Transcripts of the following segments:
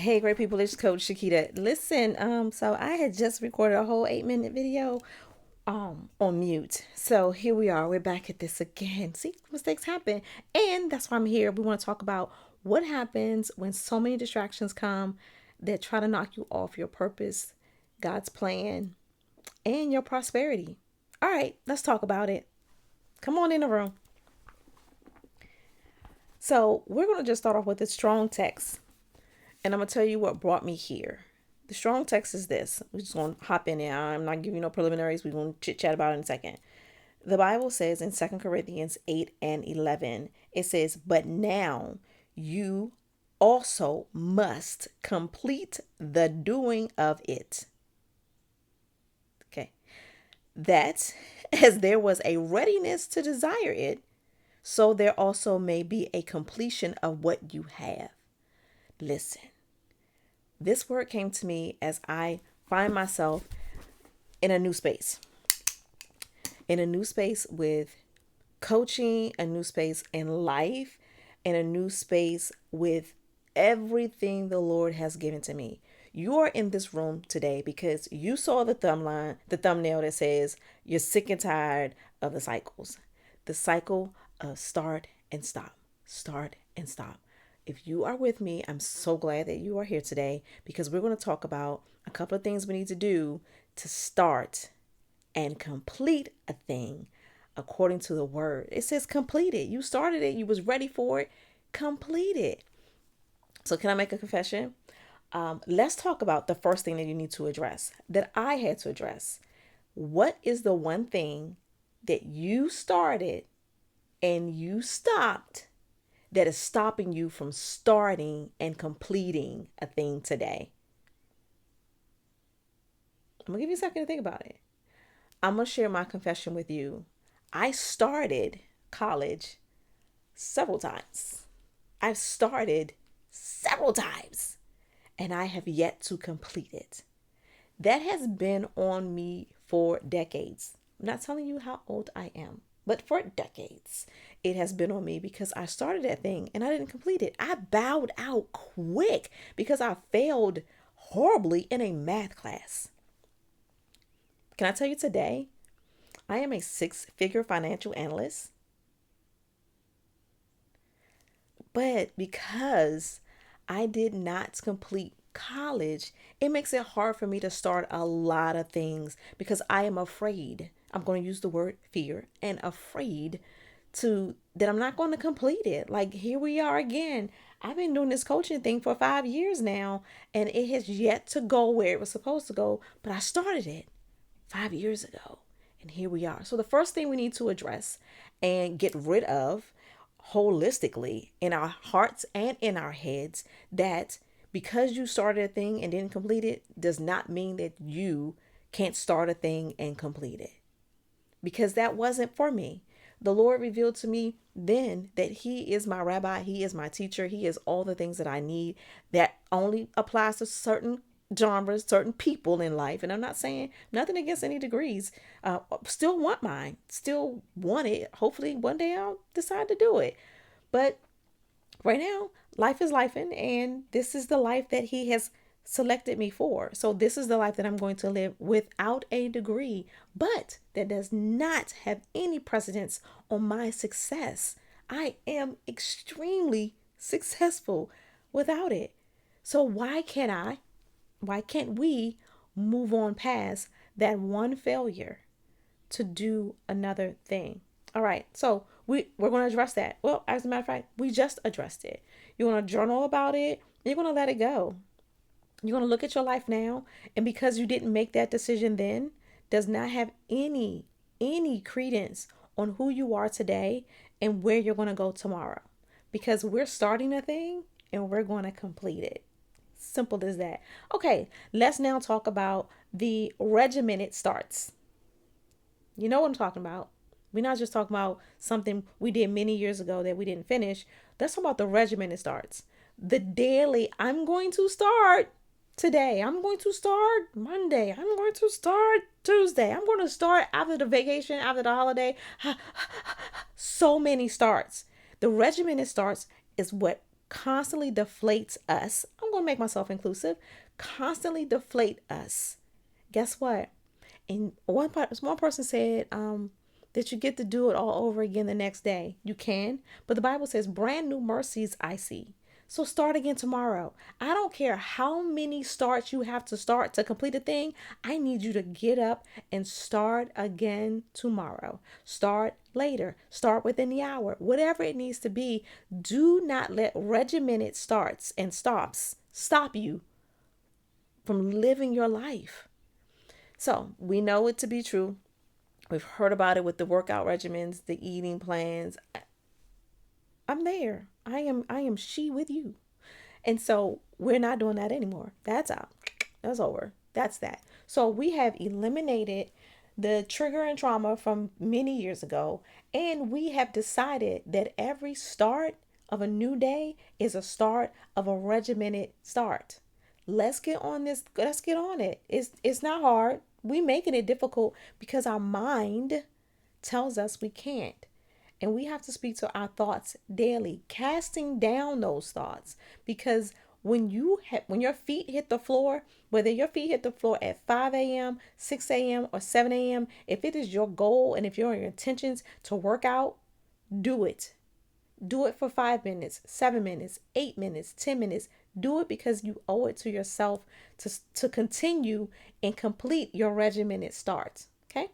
Hey, great people, it's Coach Shakita. Listen, so I had just recorded a whole 8 minute video on mute. So here we are, we're back at this again. See, mistakes happen. And that's why I'm here. We want to talk about what happens when so many distractions come that try to knock you off your purpose, God's plan, and your prosperity. All right, let's talk about it. Come on in the room. So we're gonna just start off with a strong text. And I'm going to tell you what brought me here. The strong text is this. We're just going to hop in there. I'm not giving you no preliminaries. We're going to chit chat about it in a second. The Bible says in 2 Corinthians 8 and 11, it says, "But now you also must complete the doing of it." Okay. That as there was a readiness to desire it, so there also may be a completion of what you have. Listen. This word came to me as I find myself in a new space, with coaching, a new space in life, and a new space with everything the Lord has given to me. You are in this room today because you saw the thumbnail that says you're sick and tired of the cycle of start and stop. If you are with me, I'm so glad that you are here today because we're going to talk about a couple of things we need to do to start and complete a thing according to the word. It says complete it. You started it. You was ready for it. Complete it. So can I make a confession? Let's talk about the first thing that you need to address, that I had to address. What is the one thing that you started and you stopped that is stopping you from starting and completing a thing today? I'm going to give you a second to think about it. I'm going to share my confession with you. I started college several times. I've started several times and I have yet to complete it. That has been on me for decades. I'm not telling you how old I am, but for decades, it has been on me because I started that thing and I didn't complete it. I bowed out quick because I failed horribly in a math class. Can I tell you today, I am a six-figure financial analyst, but because I did not complete college, it makes it hard for me to start a lot of things because I am afraid. I'm going to use the word fear and afraid to that I'm not going to complete it. Like here we are again. I've been doing this coaching thing for 5 years now and it has yet to go where it was supposed to go, but I started it 5 years ago. And here we are. So the first thing we need to address and get rid of holistically in our hearts and in our heads that because you started a thing and didn't complete it does not mean that you can't start a thing and complete it. Because that wasn't for me. The Lord revealed to me then that He is my rabbi, He is my teacher, He is all the things that I need. That only applies to certain genres, certain people in life. And I'm not saying nothing against any degrees. Still want mine, still want it. Hopefully one day I'll decide to do it. But right now, life is life, and this is the life that He has selected me for. So this is the life that I'm going to live without a degree, but that does not have any precedence on my success. I am extremely successful without it. So why can't we move on past that one failure to do another thing? All right, so we're going to address that. Well, as a matter of fact, we just addressed it. You're going to journal about it. You're going to let it go. You're going to look at your life now, and because you didn't make that decision then, does not have any credence on who you are today and where you're going to go tomorrow. Because we're starting a thing and we're going to complete it. Simple as that. Okay, let's now talk about the regimented starts. You know what I'm talking about. We're not just talking about something we did many years ago that we didn't finish. Let's talk about the regimented starts. The daily, I'm going to start today. I'm going to start Monday. I'm going to start Tuesday. I'm going to start after the vacation, after the holiday. So many starts. The regimented starts is what constantly deflates us, I'm going to make myself inclusive, constantly deflate us, guess what? And one person said that you get to do it all over again the next day. You can, but the Bible says, brand new mercies I see. So start again tomorrow. I don't care how many starts you have to start to complete a thing. I need you to get up and start again tomorrow. Start later. Start within the hour. Whatever it needs to be. Do not let regimented starts and stops stop you from living your life. So we know it to be true. We've heard about it with the workout regimens, the eating plans. I'm there. I am she with you. And so we're not doing that anymore. That's out. That's over. That's that. So we have eliminated the trigger and trauma from many years ago. And we have decided that every start of a new day is a start of a regimented start. Let's get on this. Let's get on it. It's not hard. We making it difficult because our mind tells us we can't. And we have to speak to our thoughts daily, casting down those thoughts. Because when your feet hit the floor, whether your feet hit the floor at 5 a.m., 6 a.m., or 7 a.m., if it is your goal and if your intentions to work out, do it. Do it for 5 minutes, 7 minutes, 8 minutes, 10 minutes. Do it because you owe it to yourself to continue and complete your regimented starts. Okay.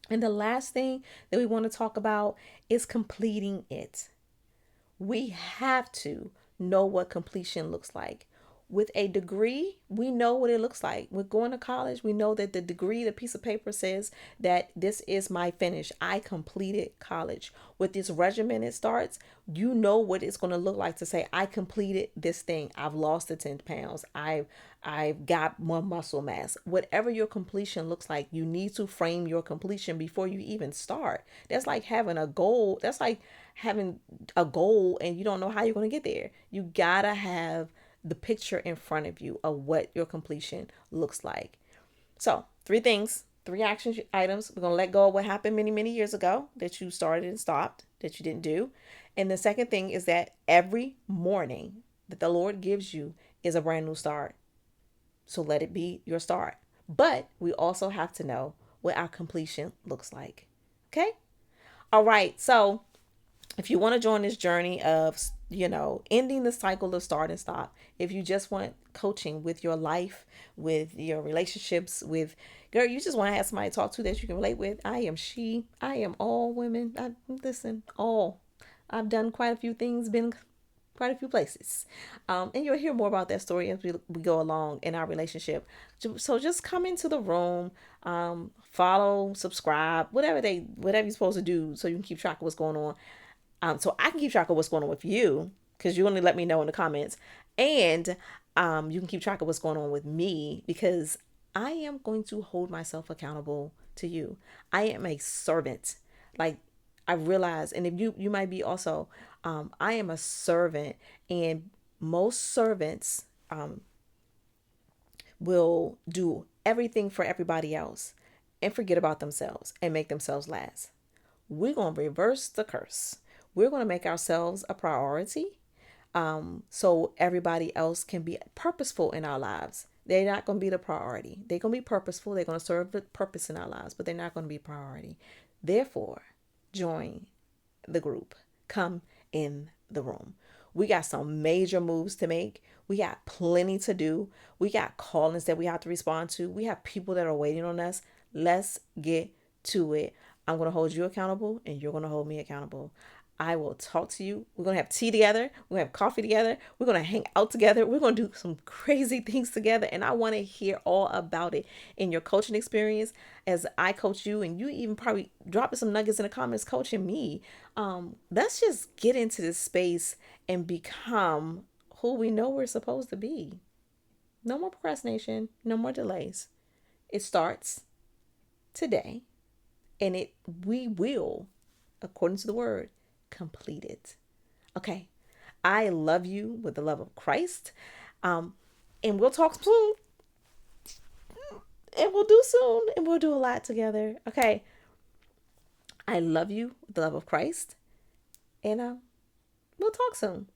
And the last thing that we want to talk about is completing it. We have to know what completion looks like. With a degree, we know what it looks like. With going to college, we know that the degree, the piece of paper says that this is my finish. I completed college. With this regimen, it starts, you know what it's going to look like to say, I completed this thing. I've lost the 10 pounds. I've got more muscle mass. Whatever your completion looks like, you need to frame your completion before you even start. That's like having a goal. That's like having a goal and you don't know how you're going to get there. You gotta have the picture in front of you of what your completion looks like. So, three things, three action items. We're going to let go of what happened many, many years ago that you started and stopped, that you didn't do. And the second thing is that every morning that the Lord gives you is a brand new start. So let it be your start. But we also have to know what our completion looks like. Okay? All right. So if you want to join this journey of, ending the cycle of start and stop, if you just want coaching with your life, with your relationships, with, girl, you just want to have somebody to talk to that you can relate with. I am she. I am all women. Listen, all. I've done quite a few things, been quite a few places. And you'll hear more about that story as we go along in our relationship. So just come into the room, follow, subscribe, whatever you're supposed to do so you can keep track of what's going on. So I can keep track of what's going on with you because you only let me know in the comments. And you can keep track of what's going on with me because I am going to hold myself accountable to you. I am a servant. Like I realize, and if you might be also, I am a servant, and most servants will do everything for everybody else and forget about themselves and make themselves last. We're going to reverse the curse. We're going to make ourselves a priority so everybody else can be purposeful in our lives. They're not going to be the priority. They're going to be purposeful. They're going to serve the purpose in our lives, but they're not going to be priority. Therefore, join the group. Come in the room. We got some major moves to make. We got plenty to do. We got callings that we have to respond to. We have people that are waiting on us. Let's get to it. I'm going to hold you accountable and you're going to hold me accountable. I will talk to you. We're going to have tea together. We're going to have coffee together. We're going to hang out together. We're going to do some crazy things together. And I want to hear all about it in your coaching experience as I coach you. And you even probably dropping some nuggets in the comments coaching me. Let's just get into this space and become who we know we're supposed to be. No more procrastination. No more delays. It starts today. And we will, according to the word, complete it. Okay. I love you with the love of Christ. And we'll talk soon. And we'll do soon. And we'll do a lot together. Okay. I love you with the love of Christ. And we'll talk soon.